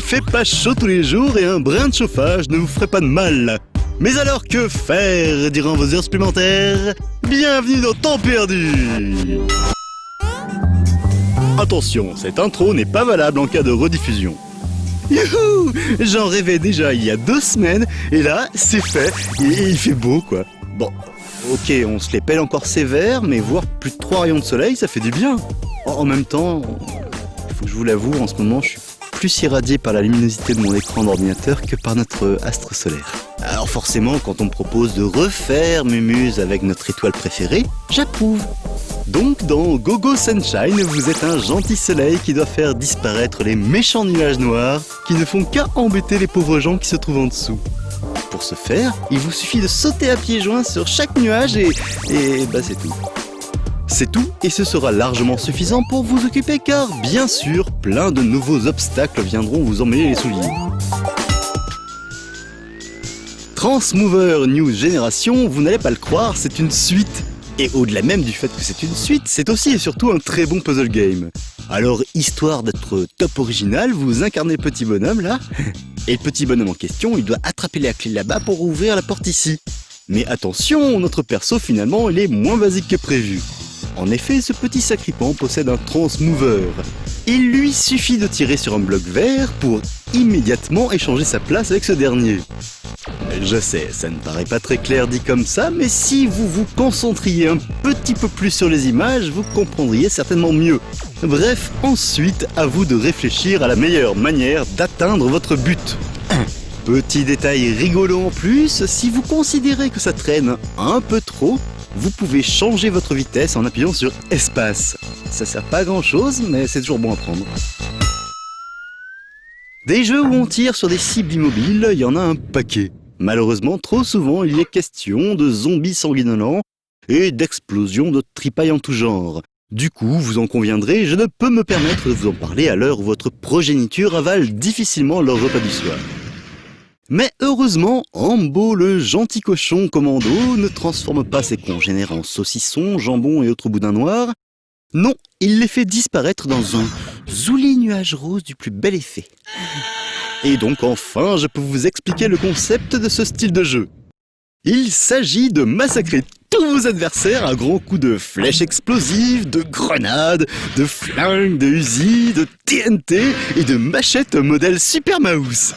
fait pas chaud tous les jours et un brin de chauffage ne vous ferait pas de mal. Mais alors que faire durant vos heures supplémentaires? Bienvenue dans Temps perdu! Attention, cette intro n'est pas valable en cas de rediffusion. Youhou! J'en rêvais déjà il y a 2 semaines, et là, c'est fait, et il fait beau quoi. Bon, ok, on se les pèle encore sévère, mais voir plus de 3 rayons de soleil, ça fait du bien. En même temps, il faut que je vous l'avoue, en ce moment, je suis plus irradié par la luminosité de mon écran d'ordinateur que par notre astre solaire. Alors forcément, quand on me propose de refaire Mumuse avec notre étoile préférée, j'approuve. Donc dans Go-Go Sunshine, vous êtes un gentil soleil qui doit faire disparaître les méchants nuages noirs qui ne font qu'à embêter les pauvres gens qui se trouvent en dessous. Pour ce faire, il vous suffit de sauter à pieds joints sur chaque nuage et bah c'est tout. C'est tout et ce sera largement suffisant pour vous occuper car, bien sûr, plein de nouveaux obstacles viendront vous emmêler les souliers. Transmover New Generation, vous n'allez pas le croire, c'est une suite. Et au-delà même du fait que c'est une suite, c'est aussi et surtout un très bon puzzle game. Alors, histoire d'être top original, vous incarnez le petit bonhomme là, et le petit bonhomme en question, il doit attraper la clé là-bas pour ouvrir la porte ici. Mais attention, notre perso finalement, il est moins basique que prévu. En effet, ce petit sacripant possède un transmover. Il lui suffit de tirer sur un bloc vert pour immédiatement échanger sa place avec ce dernier. Je sais, ça ne paraît pas très clair dit comme ça, mais si vous vous concentriez un petit peu plus sur les images, vous comprendriez certainement mieux. Bref, ensuite, à vous de réfléchir à la meilleure manière d'atteindre votre but. Petit détail rigolo en plus, si vous considérez que ça traîne un peu trop, vous pouvez changer votre vitesse en appuyant sur espace. Ça sert pas à grand chose, mais c'est toujours bon à prendre. Des jeux où on tire sur des cibles immobiles, il y en a un paquet. Malheureusement, trop souvent, il y est question de zombies sanguinolents et d'explosions de tripailles en tout genre. Du coup, vous en conviendrez, je ne peux me permettre de vous en parler à l'heure où votre progéniture avale difficilement leur repas du soir. Mais heureusement, Ambo, le gentil cochon commando, ne transforme pas ses congénères en saucissons, jambon et autres boudins noirs. Non, il les fait disparaître dans un zouli nuage rose du plus bel effet. Et donc enfin, je peux vous expliquer le concept de ce style de jeu. Il s'agit de massacrer tous vos adversaires à grands coups de flèches explosives, de grenades, de flingues, de Uzi, de TNT et de machettes modèle Super Mouse.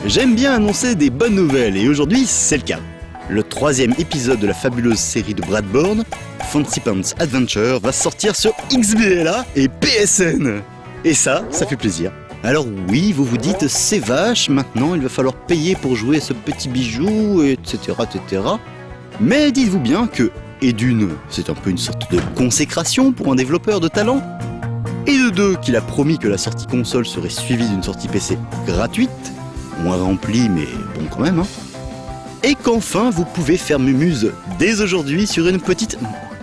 J'aime bien annoncer des bonnes nouvelles et aujourd'hui c'est le cas. Le 3e épisode de la fabuleuse série de Brad Bourne, Fancy Pants Adventure, va sortir sur XBLA et PSN. Et ça fait plaisir. Alors oui, vous vous dites, c'est vache, maintenant il va falloir payer pour jouer à ce petit bijou, etc., etc. Mais dites-vous bien que, et d'une, c'est un peu une sorte de consécration pour un développeur de talent, et de 2, qu'il a promis que la sortie console serait suivie d'une sortie PC gratuite, moins remplie mais bon quand même, hein. Et qu'enfin vous pouvez faire Mumuse dès aujourd'hui sur une petite,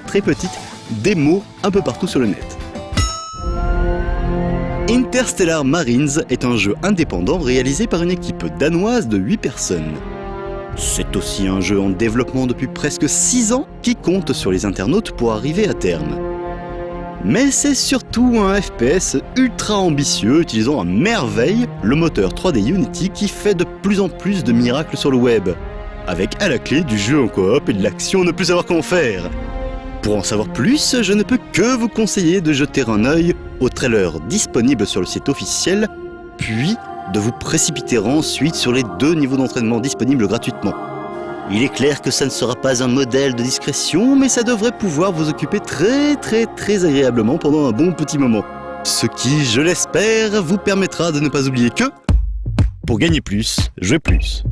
très petite, démo un peu partout sur le net. Interstellar Marines est un jeu indépendant réalisé par une équipe danoise de 8 personnes. C'est aussi un jeu en développement depuis presque 6 ans qui compte sur les internautes pour arriver à terme. Mais c'est surtout un FPS ultra ambitieux utilisant à merveille le moteur 3D Unity qui fait de plus en plus de miracles sur le web, avec à la clé du jeu en coop et de l'action ne plus savoir qu'en faire. Pour en savoir plus, je ne peux que vous conseiller de jeter un œil au trailer disponible sur le site officiel, puis de vous précipiter ensuite sur les 2 niveaux d'entraînement disponibles gratuitement. Il est clair que ça ne sera pas un modèle de discrétion, mais ça devrait pouvoir vous occuper très agréablement pendant un bon petit moment. Ce qui, je l'espère, vous permettra de ne pas oublier que, pour gagner plus, jouez plus.